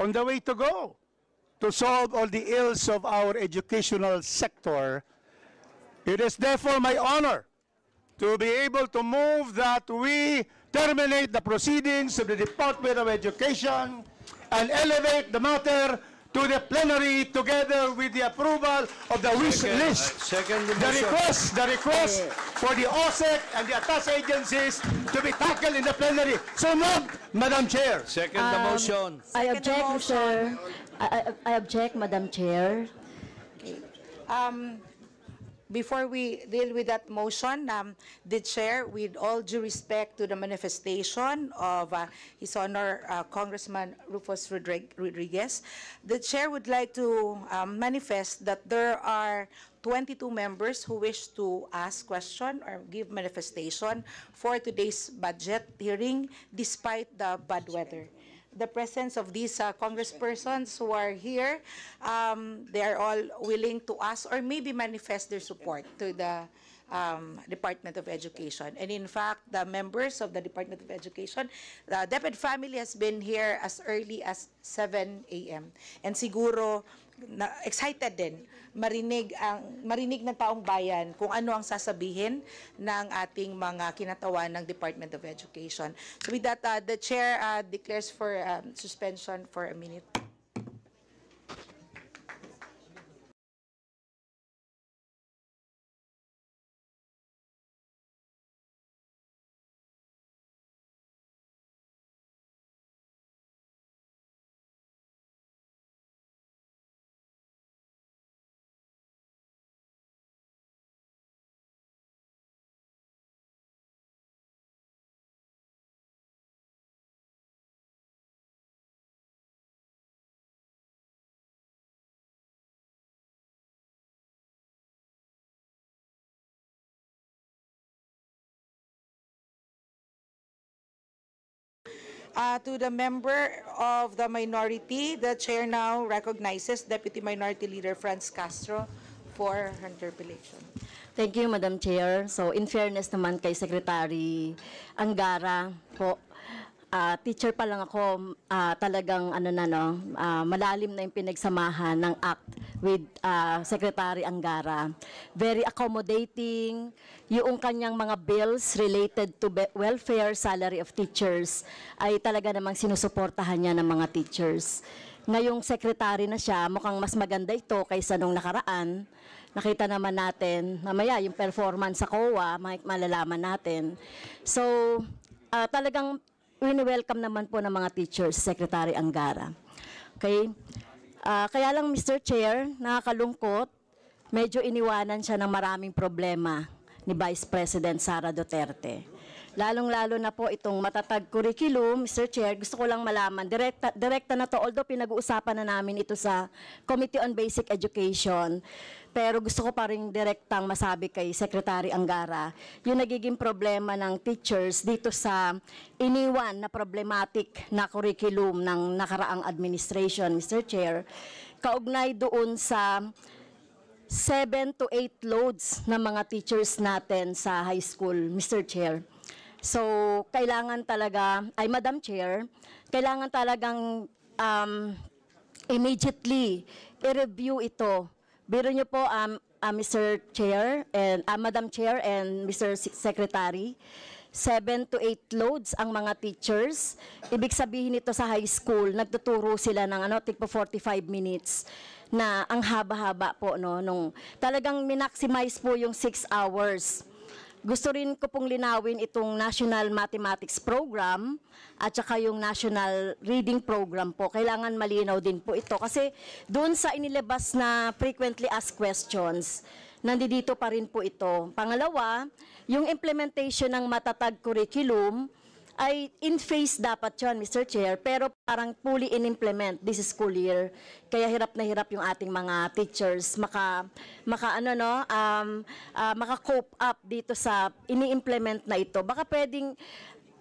on the way to go to solve all the ills of our educational sector. It is therefore my honor to be able to move that we terminate the proceedings of the Department of Education and elevate the matter to the plenary together with the approval of the wish list. Second The request for the OSEC and the attached agencies to be tackled in the plenary. So moved, Madam Chair. Second the motion. I object, Mr. I object, Madam Chair. Before we deal with that motion, the Chair, with all due respect to the manifestation of His Honor Congressman Rufus Rodriguez, the Chair would like to manifest that there are 22 members who wish to ask question or give manifestation for today's budget hearing despite the bad weather. The presence of these congresspersons who are here, they are all willing to ask or maybe manifest their support to the Department of Education. And in fact, the members of the Department of Education, the DepEd family has been here as early as 7 a.m. And siguro, excited din marinig ng taong bayan kung ano ang sasabihin ng ating mga kinatawan ng Department of Education. So with that, the Chair declares for suspension for a minute. To the member of the minority, the Chair now recognizes Deputy Minority Leader Franz Castro for her interpellation. Thank you, Madam Chair. So, in fairness naman kay Secretary Angara po, teacher pa lang ako, talagang malalim na yung pinagsamahan ng ACT with Secretary Angara. Very accommodating, yung kanyang mga bills related to welfare, salary of teachers, ay talaga namang sinusuportahan niya ng mga teachers. Ngayong secretary na siya, mukhang mas maganda ito kaysa nung nakaraan. Nakita naman natin, mamaya yung performance sa COA, malalaman natin. So, talagang wini-welcome naman po ng mga teachers, Secretary Angara. Okay? Kaya lang, Mr. Chair, nakakalungkot, medyo iniwanan siya ng maraming problema ni Vice President Sara Duterte. Lalong-lalo na po itong matatag curriculum, Mr. Chair, gusto ko lang malaman, direkta na to, although pinag-uusapan na namin ito sa Committee on Basic Education, pero gusto ko pa rin direktang masabi kay Secretary Angara, yung nagiging problema ng teachers dito sa iniwan na problematic na curriculum ng nakaraang administration, Mr. Chair, kaugnay doon sa 7 to 8 loads ng mga teachers natin sa high school, Mr. Chair. So, kailangan talaga, Madam Chair, kailangan talagang immediately i-review ito. Biro niyo po, Mr. Chair, and Madam Chair and Mr. Secretary, 7 to 8 loads ang mga teachers. Ibig sabihin nito sa high school, nagtuturo sila ng tigpo 45 minutes na ang haba-haba po, no, nung talagang minaximize po yung 6 hours. Gusto rin ko pong linawin itong National Mathematics Program at saka yung National Reading Program po. Kailangan malinaw din po ito kasi doon sa inilabas na frequently asked questions, nandito pa rin po ito. Pangalawa, yung implementation ng matatag curriculum ay in phase dapat yun, Mr. Chair, pero parang fully in-implement this school year. Kaya hirap na hirap yung ating mga teachers maka-cope up dito sa ini-implement na ito. Baka pwedeng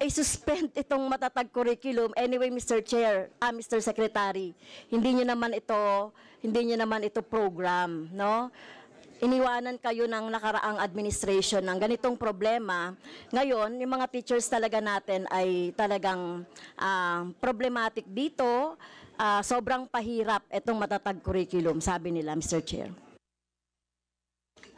i-suspend itong matatag curriculum. Anyway, Mr. Chair, Mr. Secretary, hindi niyo naman ito program, no? Iniwanan kayo ng nakaraang administration ng ganitong problema. Ngayon, yung mga teachers talaga natin ay talagang problematic dito. sobrang pahirap itong matatag curriculum, sabi nila, Mr. Chair.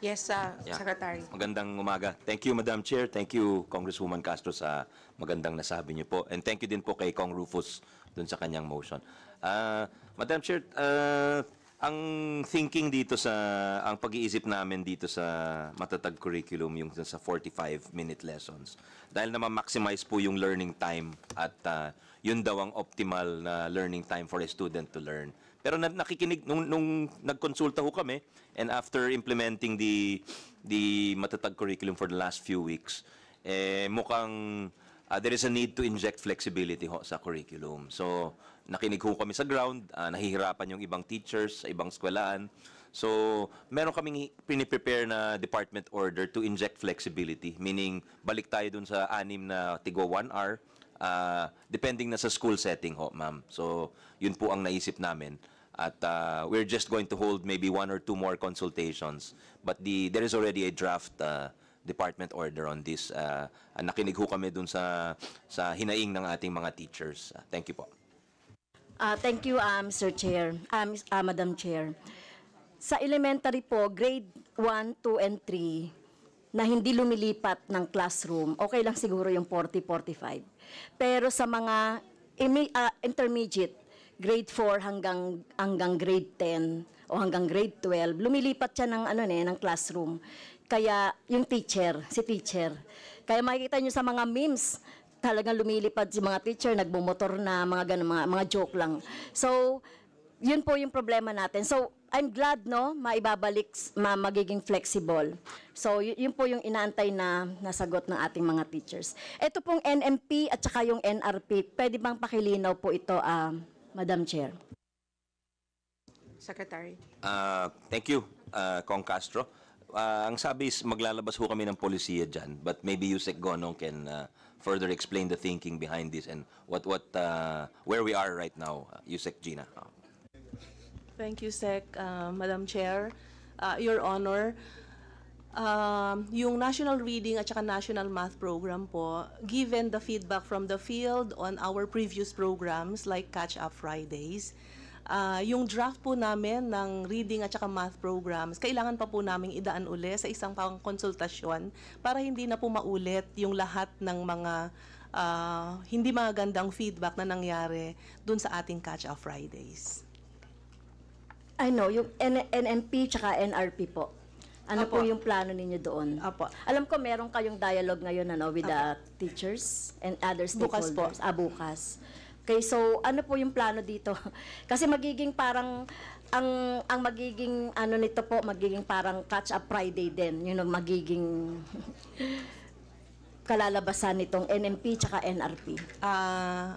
Yes, Yeah. Secretary. Magandang umaga. Thank you, Madam Chair. Thank you, Congresswoman Castro, sa magandang nasabi niyo po. And thank you din po kay Cong Rufus dun sa kanyang motion. Madam Chair, ang thinking dito ang pag-iisip namin dito sa matatag curriculum, yung sa 45-minute lessons, dahil na ma-maximize po yung learning time at yun daw ang optimal na learning time for a student to learn. Pero nakikinig, nung nagkonsulta ho kami, and after implementing the matatag curriculum for the last few weeks, mukhang there is a need to inject flexibility ho sa curriculum. So, nakinig ho kami sa ground, nahihirapan yung ibang teachers sa ibang eskwelahan. So, meron kaming piniprepare na department order to inject flexibility, meaning balik tayo dun sa 6 na tigo 1 hour, depending na sa school setting ho, ma'am. So, yun po ang naisip namin. At we're just going to hold maybe 1 or 2 more consultations. But there is already a draft department order on this. Nakinig ho kami dun sa hinaing ng ating mga teachers. Thank you po. Thank you, Mr. Chair, Madam Chair. Sa elementary po, grade 1, 2, and 3, na hindi lumilipat ng classroom, okay lang siguro yung 40-45. Pero sa mga intermediate, grade 4 hanggang grade 10 o hanggang grade 12, lumilipat siya ng classroom. Kaya yung si teacher. Kaya makikita nyo sa mga memes, talagang lumilipad si mga teacher, nagbumotor na, mga ganun, mga joke lang. So, yun po yung problema natin. So, I'm glad, no, maibabalik, magiging flexible. So, yun po yung inaantay na nasagot ng ating mga teachers. Ito pong NMP at saka yung NRP, pwede bang pakilinaw po ito, Madam Chair? Secretary. Thank you, Cong Castro. Ang sabi is maglalabas ho kami ng polisiya dyan, but maybe Yusek Gonong can further explain the thinking behind this and where we are right now. Yusek Gina. Thank you, Sec. Madam Chair, Your Honor, yung National Reading at saka National Math Program po, given the feedback from the field on our previous programs like Catch Up Fridays, yung draft po namin ng reading at saka math programs, kailangan pa po namin idaan uli sa isang pang-konsultasyon para hindi na po maulit yung lahat ng mga hindi magandang feedback na nangyari dun sa ating Catch Up Fridays. I know, yung NMP tsaka NRP po. Ano Apo. po yung plano ninyo doon? Apo. Alam ko meron kayong dialogue ngayon with the teachers and other Bukas po. stakeholders. Bukas. Okay, so ano po yung plano dito? Kasi magiging parang ang magiging nito po, magiging parang Catch Up Friday din. Yun ang magiging kalalabasan nitong NMP tsaka NRP.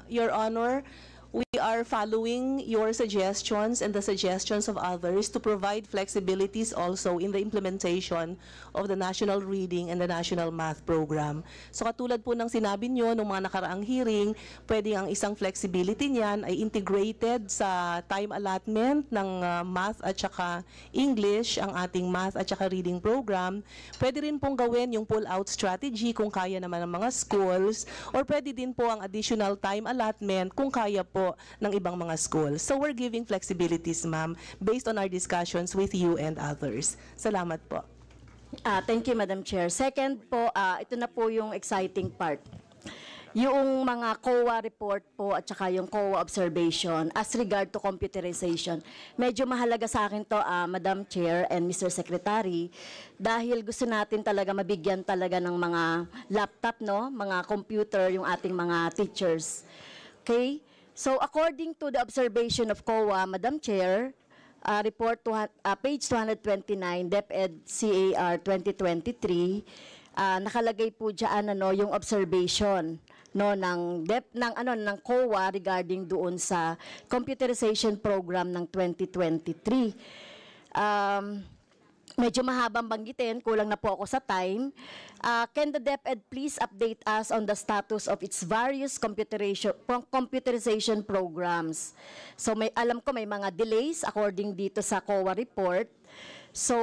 Your Honor, we are following your suggestions and the suggestions of others to provide flexibilities also in the implementation of the National Reading and the National Math Program. So katulad po ng sinabi nyo nung mga nakaraang hearing, pwede ang isang flexibility niyan ay integrated sa time allotment ng math at saka English, ang ating math at saka reading program. Pwede rin pong gawin yung pull-out strategy kung kaya naman ng mga schools, or pwede din po ang additional time allotment kung kaya po ng ibang mga schools. So we're giving flexibilities, ma'am, based on our discussions with you and others. Salamat po. Thank you, Madam Chair. Second po, ito na po yung exciting part. Yung mga COA report po at saka yung COA observation as regard to computerization. Medyo mahalaga sa akin to, Madam Chair and Mr. Secretary, dahil gusto natin talaga mabigyan talaga ng mga laptop, no, mga computer yung ating mga teachers. Okay? So according to the observation of COA, Madam Chair, report page 229, DepEd CAR 2023, nakalagay po diyan yung observation ng COA regarding doon sa computerization program ng 2023. Medyo mahabang banggitin, kulang na po ako sa time. Can the DepEd please update us on the status of its various computerization programs? So alam ko may mga delays according dito sa COA report. So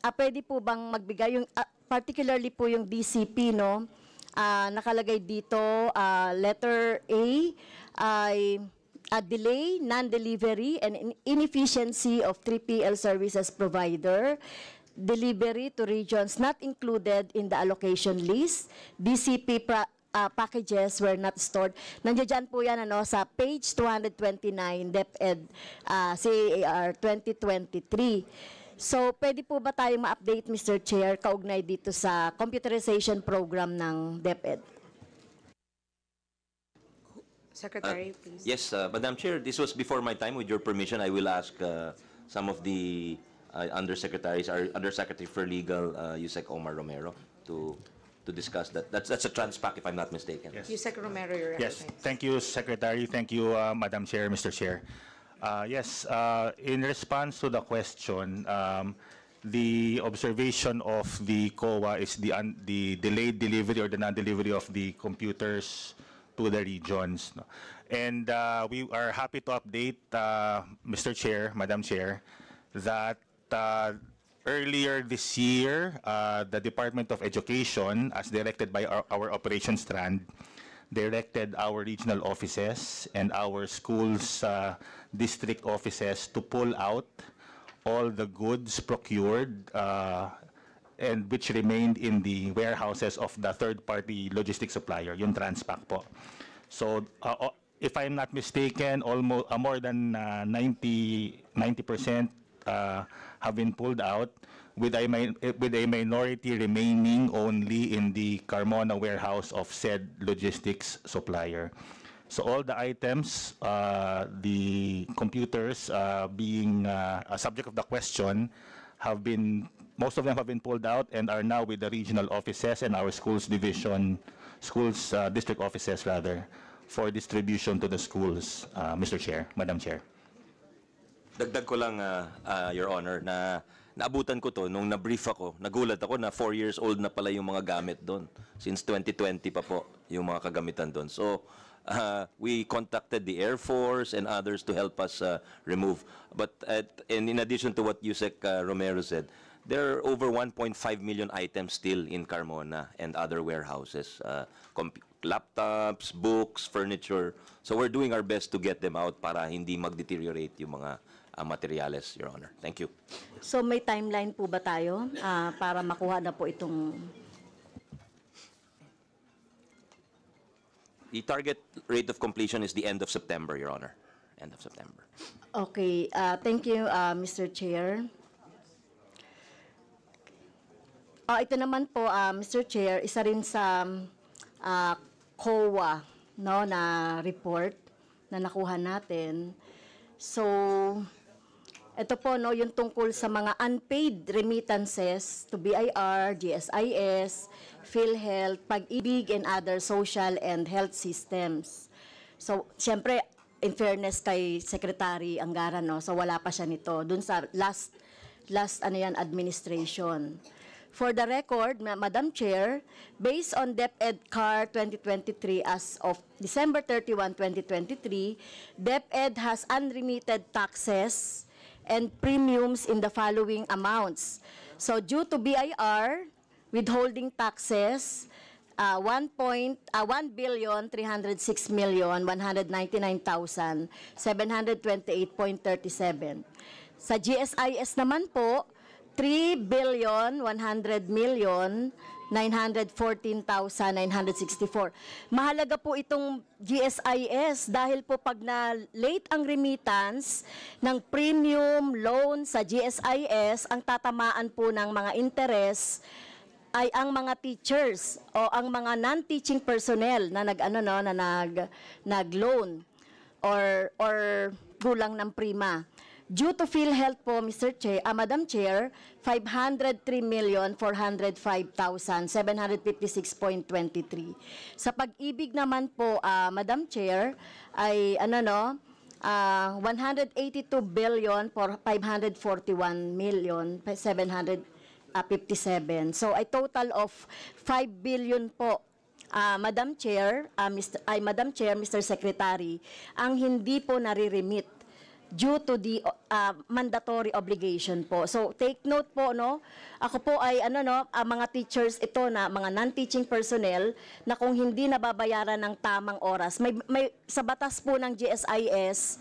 pwede po bang magbigay yung particularly po yung DCP, no? Nakalagay dito letter A ay delay, non-delivery, and inefficiency of 3PL services provider, delivery to regions not included in the allocation list, DCP packages were not stored. Nandiyan po yan sa page 229, DepEd CAR 2023. So, pwede po ba tayong ma-update, Mr. Chair, kaugnay dito sa computerization program ng DepEd? Secretary, please. Yes, Madam Chair, this was before my time. With your permission, I will ask some of the undersecretaries, our Undersecretary for Legal, Yusek Omar Romero, to discuss that. That's a Transpac, if I'm not mistaken. Yes. Yusek Romero, you're Yes, recognized. thank you, Secretary. Thank you, Madam Chair, Mr. Chair. Yes, in response to the question, the observation of the COA is the delayed delivery or the non-delivery of the computers to the regions. No? And we are happy to update, Mr. Chair, Madam Chair, that earlier this year, the Department of Education, as directed by our operations strand, directed our regional offices and our schools district offices to pull out all the goods procured and which remained in the warehouses of the third-party logistics supplier, yung Transpac po. So, if I'm not mistaken, almost more than 90% have been pulled out, with a minority remaining only in the Carmona warehouse of said logistics supplier. So all the items, the computers being a subject of the question, most of them have been pulled out and are now with the regional offices and our schools district offices rather, for distribution to the schools, Mr. Chair, Madam Chair. Dagdag ko lang, Your Honor, na naabutan ko to nung na-brief ako. Nagulat ako na 4 years old na pala yung mga gamit doon. Since 2020 pa po yung mga kagamitan doon. So, we contacted the Air Force and others to help us remove. But and in addition to what Yusek Romero said, there are over 1.5 million items still in Carmona and other warehouses. Laptops, books, furniture. So we're doing our best to get them out para hindi mag-deteriorate yung mga materyales, Your Honor. Thank you. So, may timeline po ba tayo para makuha na po itong... The target rate of completion is the end of September, Your Honor. End of September. Okay, thank you, Mr. Chair. Ito naman po, Mr. Chair, isa rin sa COA no, na report na nakuha natin. So, ito po, no, yung tungkol sa mga unpaid remittances to BIR, GSIS, PhilHealth, Pag-ibig, and other social and health systems. So, siyempre, in fairness kay Secretary Angara, no, so wala pa siya nito. Dun sa last administration. For the record, Madam Chair, based on DepEd CAR 2023 as of December 31, 2023, DepEd has unremitted taxes and premiums in the following amounts. So due to BIR, withholding taxes, 1,136,199,728.37. Sa GSIS naman po, 3,100,914,964. Mahalaga po itong GSIS dahil po pag na-late ang remittance ng premium loan sa GSIS, ang tatamaan po ng mga interest ay ang mga teachers o ang mga non-teaching personnel na nag-loan or gulang ng prima. Due to PhilHealth po, Madam Chair, 503,405,756.23. Sa Pag-ibig naman po, Madam Chair, ay 182,541,757. So, a total of 5 billion po, Madam Chair, Mr. Secretary, ang hindi po nare-remit due to the mandatory obligation po. So take note po, no? Ako po ay mga teachers ito na mga non-teaching personnel na kung hindi nababayaran ng tamang oras, may sa batas po ng GSIS,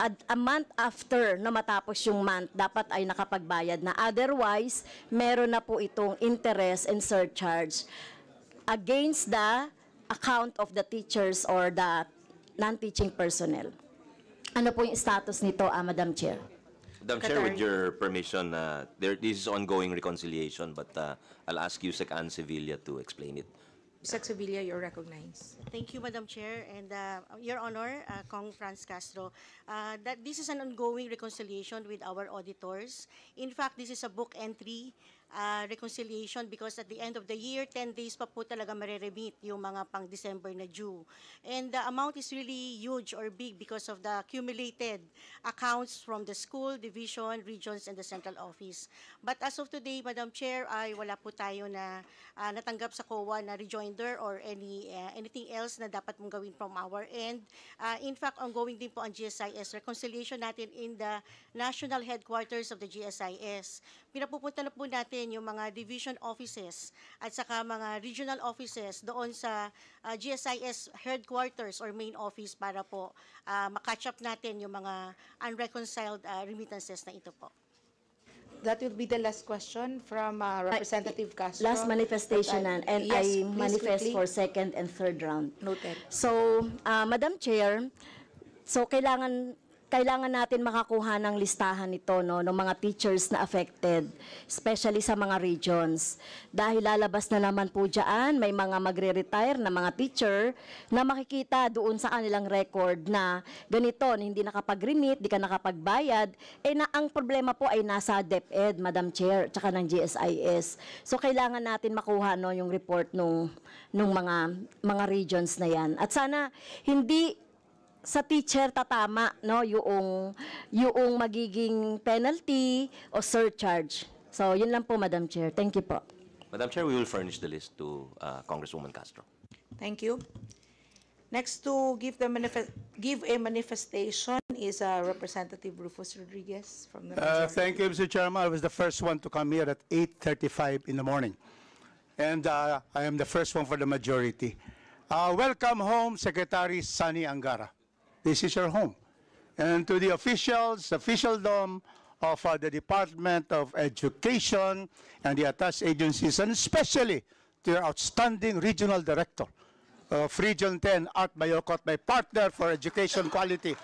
a month after na matapos yung month, dapat ay nakapagbayad na. Otherwise, meron na po itong interest and surcharge against the account of the teachers or the non-teaching personnel. Ano po yung status nito, Madam Chair? Madam Chair, with your permission, this is ongoing reconciliation, but I'll ask you, Sec. Ann Sevilla, to explain it. Sec. Sevilla, you're recognized. Thank you, Madam Chair, and Your Honor, Cong Franz Castro, that this is an ongoing reconciliation with our auditors. In fact, this is a book entry reconciliation because at the end of the year, 10 days pa po talaga mareremit yung mga pang December na due. And the amount is really huge or big because of the accumulated accounts from the school, division, regions, and the central office. But as of today, Madam Chair, ay wala po tayo na natanggap sa COA na rejoinder or anything else na dapat mong gawin from our end. In fact, ongoing din po ang GSIS reconciliation natin in the national headquarters of the GSIS. Pinapupunta na po natin yung mga division offices at saka mga regional offices doon sa GSIS headquarters or main office para po makatch up natin yung mga unreconciled remittances na ito po. That will be the last question from Representative Castro. Last manifestation, and yes, I manifest quickly. for second and third round. Noted. So, Madam Chair, so kailangan natin makakuha ng listahan nito, no, ng mga teachers na affected, especially sa mga regions. Dahil lalabas na naman po dyan, may mga magre-retire na mga teacher na makikita doon sa kanilang record na ganito, hindi nakapag-remit, di ka nakapagbayad, na ang problema po ay nasa DepEd, Madam Chair, tsaka ng GSIS. So kailangan natin makuha, no, yung report nung mga regions na yan. At sana hindi sa teacher tatama, no, yung magiging penalty o surcharge. So yun lang po, Madam Chair. Thank you po. Madam Chair, we will furnish the list to Congresswoman Castro. Thank you. Next to give a manifestation is Representative Rufus Rodriguez from the majority. Thank you, Mr. Chairman. I was the first one to come here at 8:35 in the morning. And I am the first one for the majority. Welcome home, Secretary Sani Angara. This is your home. And to the officials, officialdom of the Department of Education and the attached agencies, and especially to your outstanding regional director of Region 10, Art Bayocot, my partner for education quality,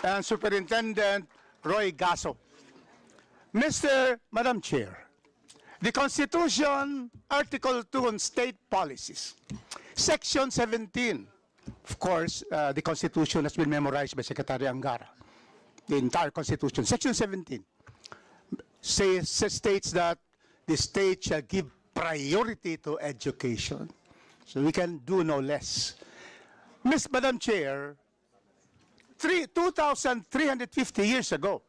and Superintendent Roy Gaso. Madam Chair, the Constitution, Article 2 on state policies, Section 17, of course, the Constitution has been memorized by Secretary Angara. The entire Constitution, Section 17, states that the state shall give priority to education. So we can do no less. Madam Chair, 2,350 years ago,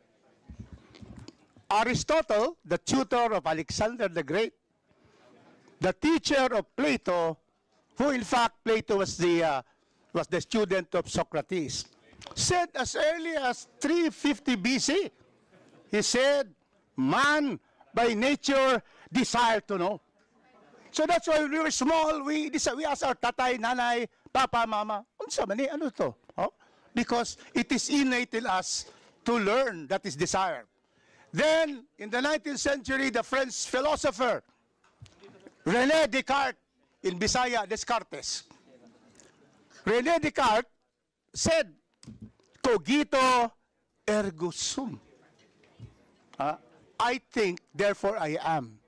Aristotle, the tutor of Alexander the Great, the teacher of Plato, who in fact Plato was the student of Socrates, said as early as 350 BC, he said, man by nature desire to know. So that's why when we were small, we asked our tatay, nanay, papa, mama, unsa man ni, ano to? Oh? Because it is innate in us to learn, that is desire. Then, in the 19th century, the French philosopher, René Descartes, in Bisaya, Descartes. René Descartes said, cogito ergo sum. I think, therefore I am.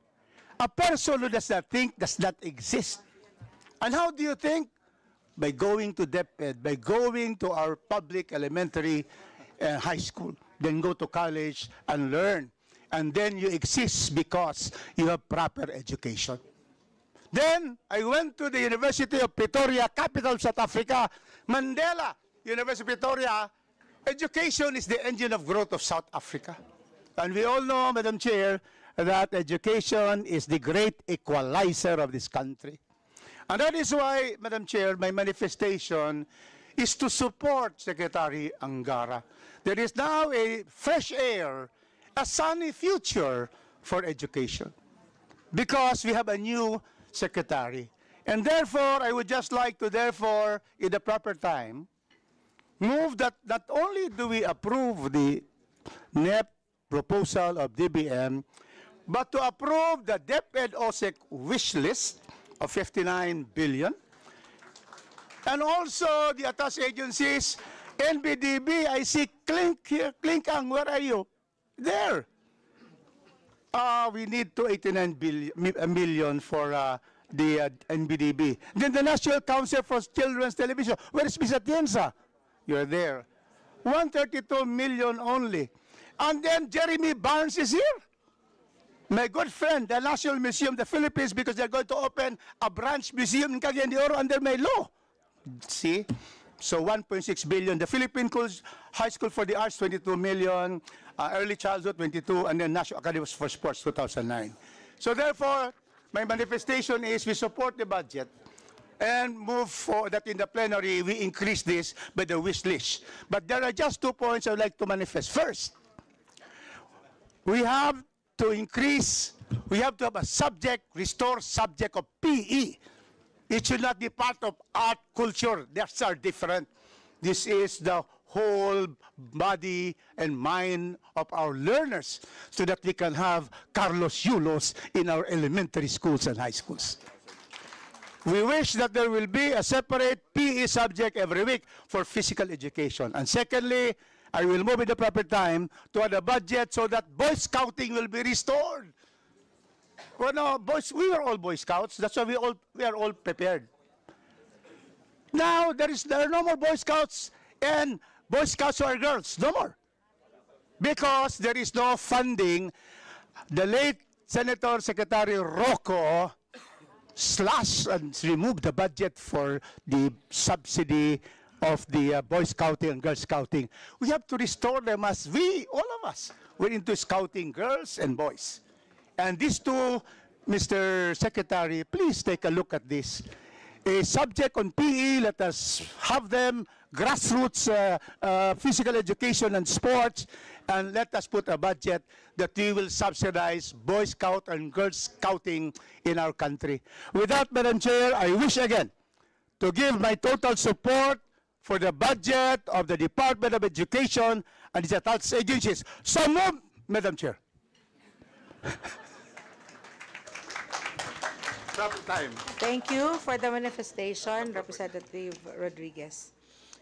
A person who does not think does not exist. And how do you think? By going to DepEd, by going to our public elementary high school, then go to college and learn. And then you exist because you have proper education. Then, I went to the University of Pretoria, capital of South Africa, Mandela University of Pretoria. Education is the engine of growth of South Africa. And we all know, Madam Chair, that education is the great equalizer of this country. And that is why, Madam Chair, my manifestation is to support Secretary Angara. There is now a fresh air, a sunny future for education, because we have a new secretary. And therefore, I would just like to, therefore, in the proper time, move that not only do we approve the NEP proposal of DBM, but to approve the DepEd OSEC wish list of 59 billion. And also the attached agencies, NBDB, I see Clink here. Clinkang, where are you? There. We need 289 million for the NBDB. Then the National Council for Children's Television. Where is Miss Atienza? You're there. 132 million only. And then Jeremy Barnes is here. My good friend, the National Museum of the Philippines, because they're going to open a branch museum in Cagayan de Oro under my law. See? So 1.6 billion. The Philippine High School for the Arts, 22 million. Early Childhood, 22. And then National Academy for Sports, 2009. So therefore, my manifestation is we support the budget and move for that in the plenary, we increase this by the wish list. But there are just 2 points I would like to manifest. First, we have to increase, we have to have a subject, restore subject of PE. It should not be part of art, culture. Those are different. This is the whole body and mind of our learners so that we can have Carlos Yulos in our elementary schools and high schools. We wish that there will be a separate PE subject every week for physical education. And secondly, I will move in the proper time to add a budget so that Boy Scouting will be restored. Well, no, boys, we were all Boy Scouts. That's why we are all prepared. Now, there are no more Boy Scouts and Boy Scouts who are girls. No more. Because there is no funding. The late Senator Secretary Rocco slashed and removed the budget for the subsidy of the Boy Scouting and Girl Scouting. We have to restore them as we, all of us, we're into scouting girls and boys. And these two, Mr. Secretary, please take a look at this. A subject on PE, let us have them, grassroots physical education and sports, and let us put a budget that we will subsidize Boy Scout and Girl Scouting in our country. With that, Madam Chair, I wish again to give my total support for the budget of the Department of Education and its attached agencies. So move, Madam Chair. Time. Thank you for the manifestation, Representative Rodriguez.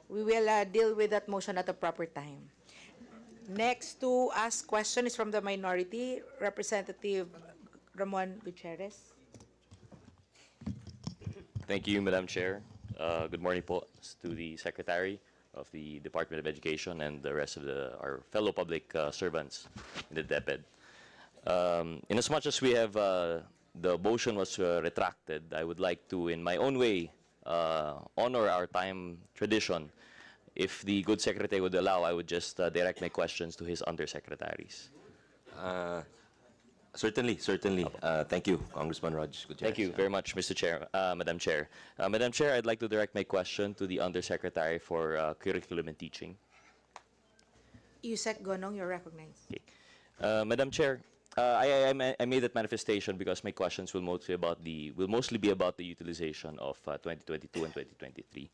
We will deal with that motion at a proper time. Next to ask question is from the minority, Representative Ramon Gutierrez. Thank you, Madam Chair. Good morning po to the Secretary of the Department of Education and the rest of our fellow public servants in the DepEd. Inasmuch as we have the motion was retracted, I would like to, in my own way, honor our time tradition. If the good secretary would allow, I would just direct my questions to his undersecretaries. Certainly. Thank you, Congressman Raj Gutierrez. Thank you very much, Mr. Chair, Madam Chair. Madam Chair, I'd like to direct my question to the Undersecretary for Curriculum and Teaching. Yusek Gonong, you're recognized. Okay. Madam Chair, I made that manifestation because my questions will mostly be about the utilization of 2022 and 2023.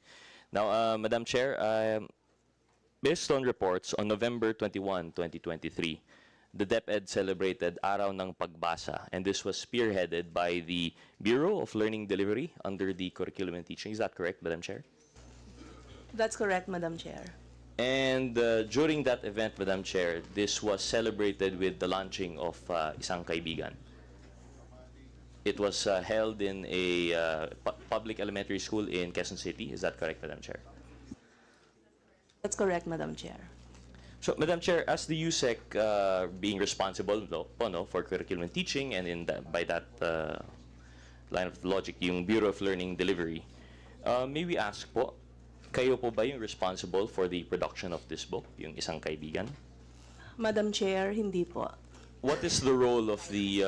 Now, Madam Chair, based on reports, on November 21, 2023, the DepEd celebrated Araw ng Pagbasa, and this was spearheaded by the Bureau of Learning Delivery under the Curriculum and Teaching. Is that correct, Madam Chair? That's correct, Madam Chair. And during that event, Madam Chair, this was celebrated with the launching of Isang Kaibigan. It was held in a public elementary school in Quezon City. Is that correct, Madam Chair? That's correct, Madam Chair. So, Madam Chair, as the USEC being responsible for curriculum and teaching, and by that line of logic, yung Bureau of Learning Delivery, may we ask po, kayo po ba yung responsible for the production of this book, yung Isang Kaibigan? Madam Chair, hindi po. What is the role of the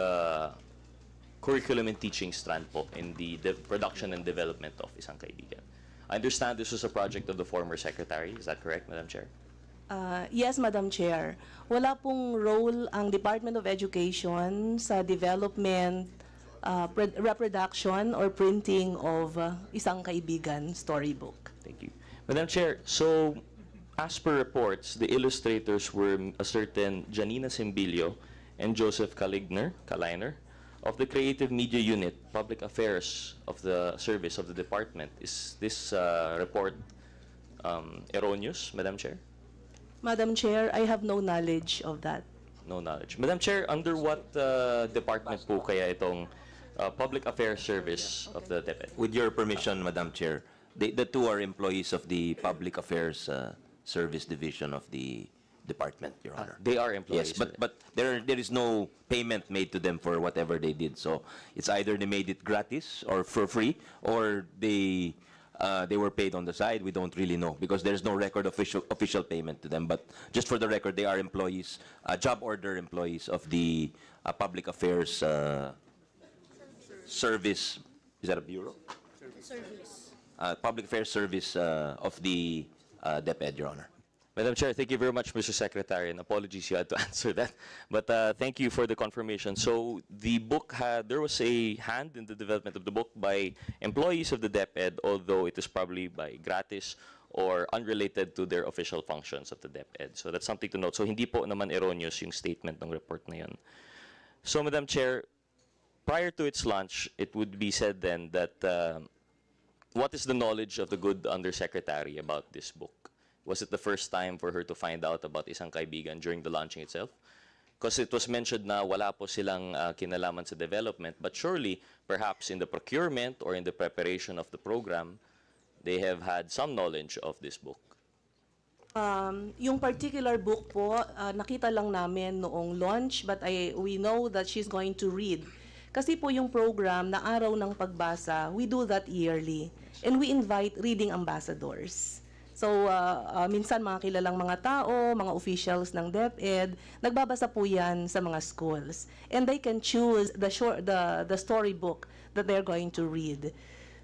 curriculum and teaching strand po in the production and development of Isang Kaibigan? I understand this was a project of the former secretary. Is that correct, Madam Chair? Yes, Madam Chair. Wala pong role ang Department of Education sa development, reproduction, or printing of Isang Kaibigan storybook. Thank you. Madam Chair, so as per reports, the illustrators were a certain Janina Simbilio and Joseph Kaliner of the Creative Media Unit, Public Affairs of the Service of the Department. Is this report erroneous, Madam Chair? Madam Chair, I have no knowledge of that. No knowledge. Madam Chair, under what department po kaya itong Public Affairs Service of the DepEd? With your permission, Madam Chair, the two are employees of the Public Affairs Service Division of the department, Your Honor. They are employees. Yes, but there is no payment made to them for whatever they did. So it's either they made it gratis or for free, or they were paid on the side. We don't really know because there's no record of official payment to them. But just for the record, they are employees, job order employees of the Public Affairs Service. Is that a bureau? Service. Public Affairs Service of the DepEd, Your Honor. Madam Chair, thank you very much, Mr. Secretary, and apologies you had to answer that. But thank you for the confirmation. So the book there was a hand in the development of the book by employees of the DepEd, although it is probably by gratis or unrelated to their official functions of the DepEd. So that's something to note. So hindi po naman erroneous yung statement ng report na yun. So Madam Chair, prior to its launch, it would be said then that what is the knowledge of the good Undersecretary about this book? Was it the first time for her to find out about Isang Kaibigan during the launching itself? Because it was mentioned na wala po silang kinalaman sa development, but surely, perhaps in the procurement or in the preparation of the program, they have had some knowledge of this book. Yung particular book po, nakita lang namin noong launch, but we know that she's going to read. Kasi po yung program na Araw ng Pagbasa, we do that yearly. And we invite reading ambassadors. So, minsan mga kilalang mga tao, mga officials ng DepEd, nagbabasa po yan sa mga schools. And they can choose the storybook that they're going to read.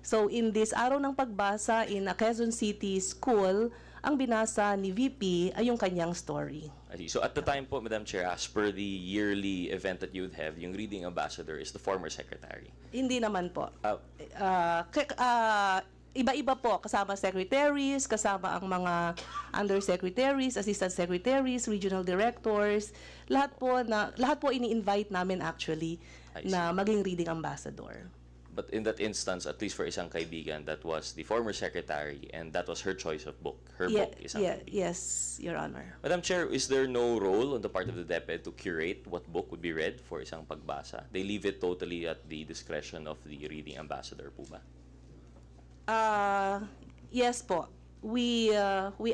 So, in this Araw ng Pagbasa in a Quezon City school, ang binasa ni VP ay yung kanyang story. I see. So at the time po, Madam Chair, as per the yearly event that you would have, yung reading ambassador is the former secretary. Hindi naman po. Iba-iba po, kasama secretaries, kasama ang mga undersecretaries, assistant secretaries, regional directors, lahat po ini-invite namin actually na maging reading ambassador. But in that instance, at least for Isang Kaibigan, that was the former secretary and that was her choice of book. Her book, Isang Kaibigan. Yes, Your Honor. Madam Chair, is there no role on the part of the DepEd to curate what book would be read for Isang Pagbasa? They leave it totally at the discretion of the reading ambassador po ba? Yes po. We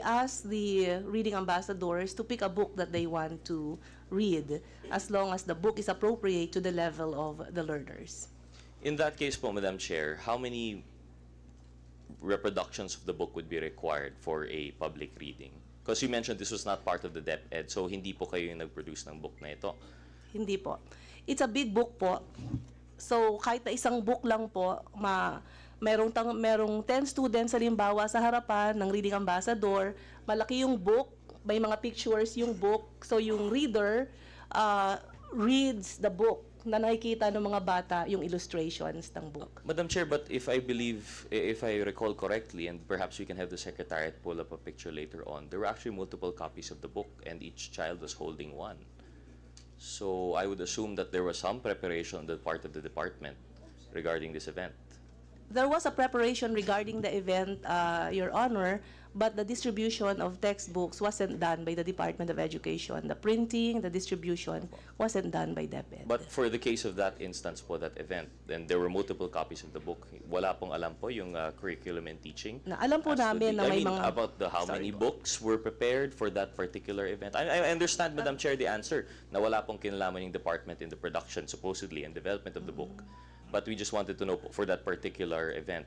ask the reading ambassadors to pick a book that they want to read as long as the book is appropriate to the level of the learners. In that case po, Madam Chair, how many reproductions of the book would be required for a public reading? Because you mentioned this was not part of the DepEd, so hindi po kayo yung nag-produce ng book na ito. Hindi po. It's a big book po. So kahit na isang book lang po, merong 10 students halimbawa sa harapan ng reading ambassador, malaki yung book, may mga pictures yung book, so yung reader reads the book na nakikita ng mga bata yung illustrations ng book. Madam Chair, but if I recall correctly, and perhaps we can have the Secretariat pull up a picture later on, there were actually multiple copies of the book and each child was holding one. So I would assume that there was some preparation on the part of the department regarding this event. There was a preparation regarding the event, Your Honor, but the distribution of textbooks wasn't done by the Department of Education. The printing, the distribution wasn't done by DepEd. But for the case of that instance po, that event, then there were multiple copies of the book. Wala pong alam po yung curriculum and teaching. Na alam po namin na may mga... about how many books were prepared for that particular event. I understand, Madam Chair, the answer na wala pong kinalaman yung department in the production, supposedly, and development of the book. But we just wanted to know for that particular event.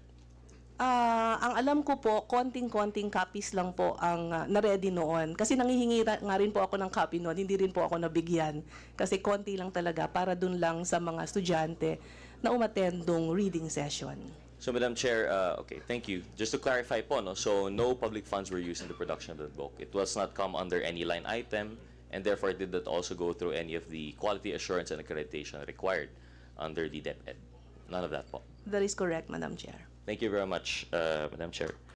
Ang alam ko po, konting-konting copies lang po ang na-ready noon. Kasi nangihingi nga rin po ako ng copy noon, hindi rin po ako nabigyan. Kasi konti lang talaga para dun lang sa mga estudyante na umatendong reading session. So, Madam Chair, okay, thank you. Just to clarify po, no, so no public funds were used in the production of the book. It was not come under any line item, and therefore did not also go through any of the quality assurance and accreditation required under the DepEd. None of that po. That is correct, Madam Chair. Thank you very much, Madam Chair.